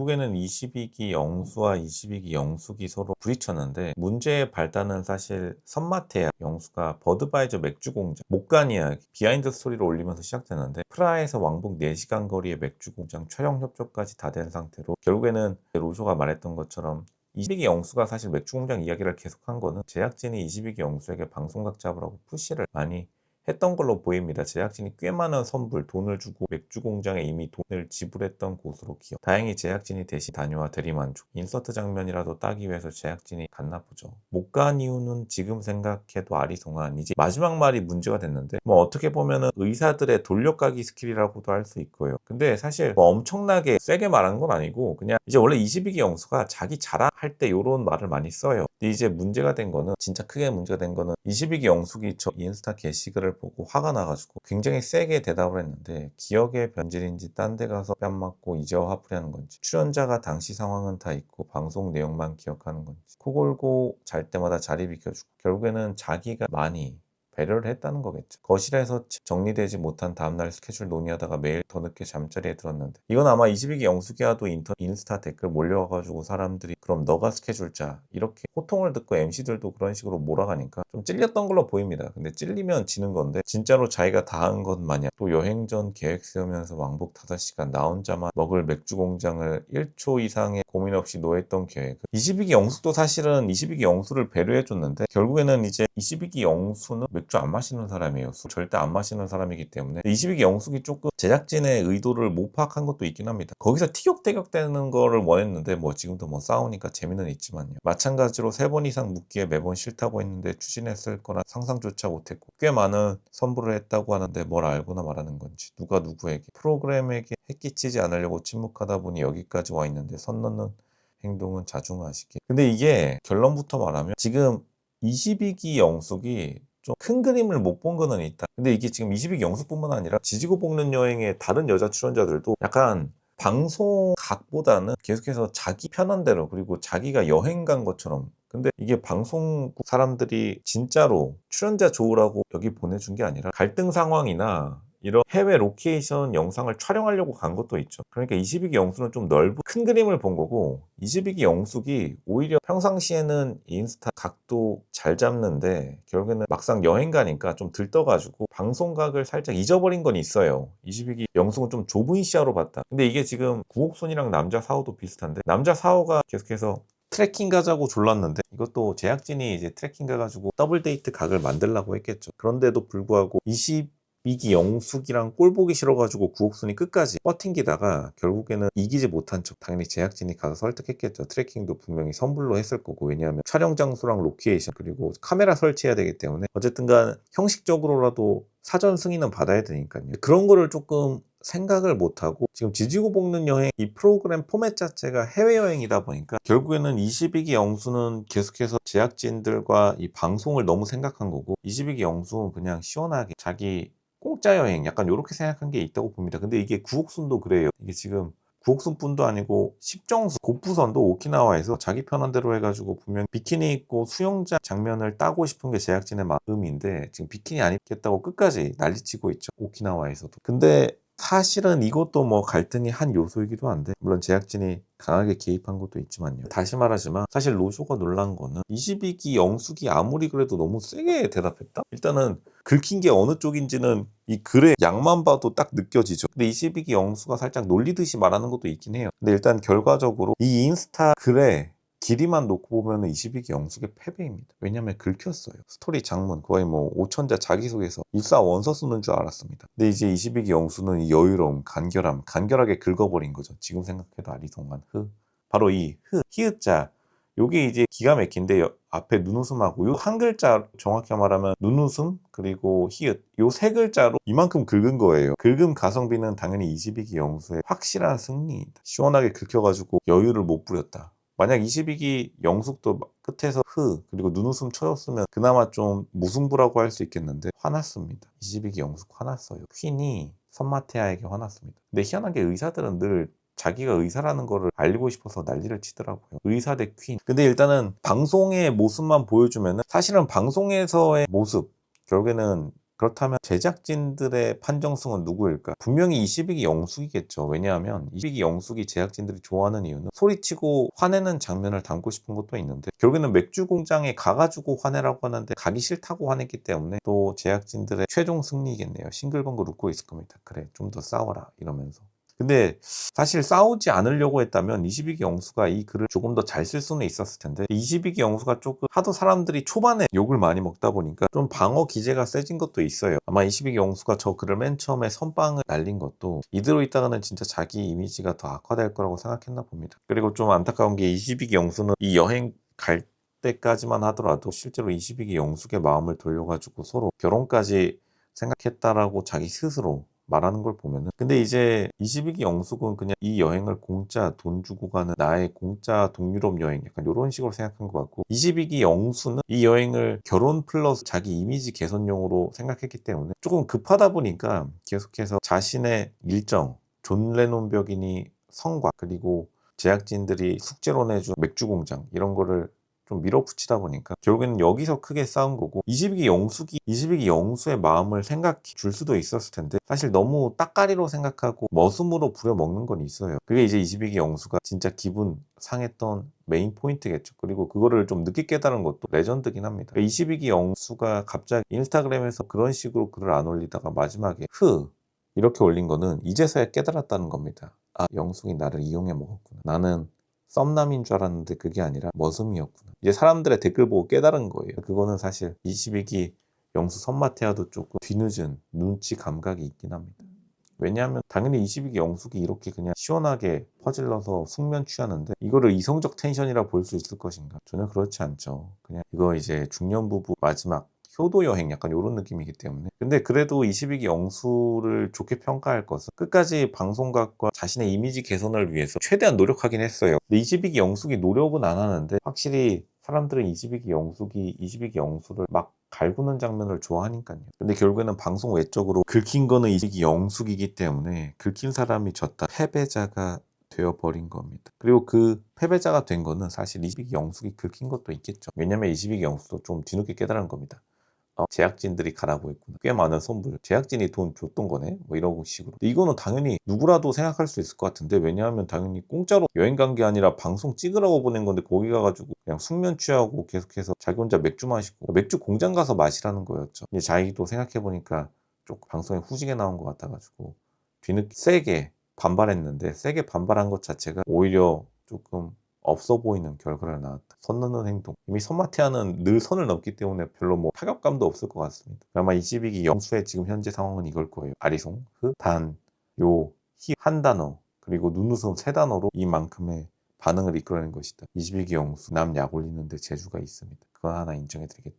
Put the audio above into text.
결국에는 22기 영수와 22기 영숙이 서로 부딪혔는데, 문제의 발단은 사실 선마테야 영수가 버드바이저 맥주 공장 못간 이야기 비하인드 스토리를 올리면서 시작되는데, 프라하에서 왕복 4시간 거리의 맥주 공장 촬영 협조까지 다 된 상태로 결국에는 로쇼가 말했던 것처럼 22기 영수가 사실 맥주 공장 이야기를 계속한 거는 제작진이 22기 영수에게 방송각 잡으라고 푸시를 많이 했던 걸로 보입니다. 제작진이 꽤 많은 선불, 돈을 주고 맥주 공장에 이미 돈을 지불했던 곳으로 기억. 다행히 제작진이 대신 다녀와 대리만족. 인서트 장면이라도 따기 위해서 제작진이 갔나 보죠. 못 간 이유는 지금 생각해도 아리송한, 이제 마지막 말이 문제가 됐는데, 뭐 어떻게 보면은 의사들의 돌려가기 스킬이라고도 할 수 있고요. 근데 사실 뭐 엄청나게 세게 말한 건 아니고, 그냥 이제 원래 22기 영수가 자기 자랑할 때 이런 말을 많이 써요. 근데 이제 문제가 된 거는, 진짜 크게 문제가 된 거는 22기 영숙이 저 인스타 게시글을 보고 화가 나가지고 굉장히 세게 대답을 했는데, 기억의 변질인지 딴 데 가서 뺨 맞고 이제와 화풀이하는 건지, 출연자가 당시 상황은 다 있고 방송 내용만 기억하는 건지, 코 골고 잘 때마다 자리 비켜주고, 결국에는 자기가 많이 배려를 했다는 거겠죠. 거실에서 정리되지 못한 다음날 스케줄 논의하다가 매일 더 늦게 잠자리에 들었는데, 이건 아마 22기 영숙이와도 인스타 댓글 몰려와가지고 사람들이 그럼 너가 스케줄 짜, 이렇게 호통을 듣고 MC들도 그런 식으로 몰아가니까 좀 찔렸던 걸로 보입니다. 근데 찔리면 지는 건데, 진짜로 자기가 다 한 것 마냥 또 여행 전 계획 세우면서 왕복 5시간 나 혼자만 먹을 맥주 공장을 1초 이상의 고민 없이 노했던 계획. 22기 영숙도 사실은 22기 영수를 배려해줬는데, 결국에는 이제 22기 영수는 맥주 안 마시는 사람이에요. 술 절대 안 마시는 사람이기 때문에 22기 영숙이 조금 제작진의 의도를 못 파악한 것도 있긴 합니다. 거기서 티격태격 되는 거를 원했는데, 뭐 지금도 뭐 싸우니까 재미는 있지만요. 마찬가지로 3번 이상 묻기에 매번 싫다고 했는데 추진했을 거라 상상조차 못했고, 꽤 많은 선물을 했다고 하는데 뭘 알고나 말하는 건지, 누가 누구에게 프로그램에게 해끼치지 않으려고 침묵하다 보니 여기까지 와 있는데 선 넘는 행동은 자중하시길. 근데 이게 결론부터 말하면, 지금 22기 영숙이 좀 큰 그림을 못 본 거는 있다. 근데 이게 지금 22기 영숙뿐만 아니라 지지고 볶는 여행의 다른 여자 출연자들도 약간 방송 각보다는 계속해서 자기 편한 대로, 그리고 자기가 여행 간 것처럼, 근데 이게 방송국 사람들이 진짜로 출연자 좋으라고 여기 보내준 게 아니라 갈등 상황이나 이런 해외 로케이션 영상을 촬영하려고 간 것도 있죠. 그러니까 22기 영숙은 좀 넓은 큰 그림을 본 거고, 22기 영숙이 오히려 평상시에는 인스타 각도 잘 잡는데 결국에는 막상 여행 가니까 좀 들떠가지고 방송각을 살짝 잊어버린 건 있어요. 22기 영숙은 좀 좁은 시야로 봤다. 근데 이게 지금 구옥순이랑 남자 사호도 비슷한데, 남자 사호가 계속해서 트래킹 가자고 졸랐는데, 이것도 제작진이 이제 트래킹 가가지고 더블 데이트 각을 만들라고 했겠죠. 그런데도 불구하고 22기 영숙이랑 꼴 보기 싫어가지고 구옥순이 끝까지 버팅기다가 결국에는 이기지 못한 척, 당연히 제작진이 가서 설득했겠죠. 트래킹도 분명히 선불로 했을 거고, 왜냐하면 촬영 장소랑 로케이션 그리고 카메라 설치해야 되기 때문에 어쨌든 간 형식적으로라도 사전 승인은 받아야 되니까요. 그런 거를 조금 생각을 못하고, 지금 지지고 볶는 여행 이 프로그램 포맷 자체가 해외여행이다 보니까 결국에는 22기 영수는 계속해서 제작진들과 이 방송을 너무 생각한 거고, 22기 영수는 그냥 시원하게 자기 공짜 여행, 약간 이렇게 생각한 게 있다고 봅니다. 근데 이게 구옥순도 그래요. 이게 지금 구옥순뿐도 아니고 십정수, 고프선도 오키나와에서 자기 편한 대로 해가지고 분명 비키니 입고 수영장 장면을 따고 싶은 게 제작진의 마음인데, 지금 비키니 안 입겠다고 끝까지 난리치고 있죠, 오키나와에서도. 근데 사실은 이것도 뭐 갈등이 한 요소이기도 한데, 물론 제작진이 강하게 개입한 것도 있지만요. 다시 말하지만 사실 로쇼가 놀란 거는 22기 영숙이 아무리 그래도 너무 세게 대답했다? 일단은 긁힌 게 어느 쪽인지는 이 글의 양만 봐도 딱 느껴지죠. 근데 22기 영수가 살짝 놀리듯이 말하는 것도 있긴 해요. 근데 일단 결과적으로 이 인스타 글에 길이만 놓고 보면 22기 영숙의 패배입니다. 왜냐면 긁혔어요. 스토리 장문 거의 뭐 5천자 자기소개서 일사 원서 쓰는 줄 알았습니다. 근데 이제 22기 영수는 이 여유로움, 간결함, 간결하게 긁어버린 거죠. 지금 생각해도 아리송한 바로 이 히읗자. 요게 이제 기가 막힌데, 앞에 눈웃음하고 요 한 글자, 정확히 말하면 눈웃음 그리고 히읗, 요 세 글자로 이만큼 긁은 거예요. 긁음 가성비는 당연히 22기 영수의 확실한 승리입니다. 시원하게 긁혀가지고 여유를 못 부렸다. 만약 22기 영숙도 끝에서 그리고 눈웃음 쳐줬으면 그나마 좀 무승부라고 할 수 있겠는데, 화났습니다. 22기 영숙 화났어요. 퀸이 선마테아에게 화났습니다. 근데 희한하게 의사들은 늘 자기가 의사라는 거를 알리고 싶어서 난리를 치더라고요. 의사 대 퀸. 근데 일단은 방송의 모습만 보여주면은, 사실은 방송에서의 모습, 결국에는 그렇다면 제작진들의 판정승은 누구일까? 분명히 22기 영숙이겠죠. 왜냐하면 22기 영숙이 제작진들이 좋아하는 이유는 소리치고 화내는 장면을 담고 싶은 것도 있는데, 결국에는 맥주 공장에 가가지고 화내라고 하는데 가기 싫다고 화냈기 때문에 또 제작진들의 최종 승리겠네요. 싱글벙글 웃고 있을 겁니다. 그래, 좀 더 싸워라 이러면서. 근데 사실 싸우지 않으려고 했다면 22기 영수가 이 글을 조금 더 잘 쓸 수는 있었을 텐데, 22기 영수가 조금 하도 사람들이 초반에 욕을 많이 먹다 보니까 좀 방어 기제가 세진 것도 있어요. 아마 22기 영수가 저 글을 맨 처음에 선빵을 날린 것도 이대로 있다가는 진짜 자기 이미지가 더 악화될 거라고 생각했나 봅니다. 그리고 좀 안타까운 게 22기 영수는 이 여행 갈 때까지만 하더라도 실제로 22기 영숙의 마음을 돌려가지고 서로 결혼까지 생각했다라고 자기 스스로 말하는 걸 보면은, 근데 이제 22기 영숙은 그냥 이 여행을 공짜 돈 주고 가는 나의 공짜 동유럽 여행, 약간 이런 식으로 생각한 것 같고, 22기 영수는 이 여행을 결혼 플러스 자기 이미지 개선용으로 생각했기 때문에 조금 급하다 보니까 계속해서 자신의 일정, 존 레논 벽이니 성과, 그리고 제작진들이 숙제로 내준 맥주 공장, 이런 거를 좀 밀어붙이다 보니까 결국에는 여기서 크게 싸운 거고, 22기 영수의 마음을 생각해 줄 수도 있었을 텐데 사실 너무 따까리로 생각하고 머슴으로 부려먹는 건 있어요. 그게 이제 22기 영수가 진짜 기분 상했던 메인 포인트겠죠. 그리고 그거를 좀 늦게 깨달은 것도 레전드긴 합니다. 22기 영수가 갑자기 인스타그램에서 그런 식으로 글을 안 올리다가 마지막에 이렇게 올린 거는 이제서야 깨달았다는 겁니다. 아, 영숙이 나를 이용해 먹었구나. 나는 썸남인 줄 알았는데 그게 아니라 머슴이었구나. 이제 사람들의 댓글 보고 깨달은 거예요. 그거는 사실 22기 영수 선마태아도 조금 뒤늦은 눈치 감각이 있긴 합니다. 왜냐하면 당연히 22기 영숙이 이렇게 그냥 시원하게 퍼질러서 숙면 취하는데 이거를 이성적 텐션이라 볼 수 있을 것인가? 전혀 그렇지 않죠. 그냥 이거 이제 중년 부부 마지막 효도 여행, 약간 이런 느낌이기 때문에. 근데 그래도 22기 영수를 좋게 평가할 것은 끝까지 방송각과 자신의 이미지 개선을 위해서 최대한 노력하긴 했어요. 근데 22기 영숙이 노력은 안 하는데 확실히 사람들은 22기 영수를 막 갈구는 장면을 좋아하니까요. 근데 결국에는 방송 외적으로 긁힌 거는 22기 영숙이기 때문에 긁힌 사람이 졌다, 패배자가 되어버린 겁니다. 그리고 그 패배자가 된 거는 사실 22기 영숙이 긁힌 것도 있겠죠. 왜냐면 22기 영숙도 좀 뒤늦게 깨달은 겁니다. 제작진들이 가라고 했구나. 꽤 많은 선물. 제작진이 돈 줬던 거네? 뭐 이런 식으로. 근데 이거는 당연히 누구라도 생각할 수 있을 것 같은데, 왜냐하면 당연히 공짜로 여행 간 게 아니라 방송 찍으라고 보낸 건데 거기 가가지고 그냥 숙면 취하고 계속해서 자기 혼자 맥주 마시고, 맥주 공장 가서 마시라는 거였죠. 이제 자기도 생각해보니까 조금 방송에 후지게 나온 것 같아가지고 뒤늦게 세게 반발했는데, 세게 반발한 것 자체가 오히려 조금 없어 보이는 결과를 낳았다. 선 넘는 행동. 이미 손마티아는 늘 선을 넘기 때문에 별로 뭐 타격감도 없을 것 같습니다. 아마 22기 영수의 지금 현재 상황은 이걸 거예요. 아리송, 단, 요, 한 단어, 그리고 눈웃음 세 단어로 이만큼의 반응을 이끌어낸 것이다. 22기 영수, 남 약 올리는데 재주가 있습니다. 그거 하나 인정해드리겠다.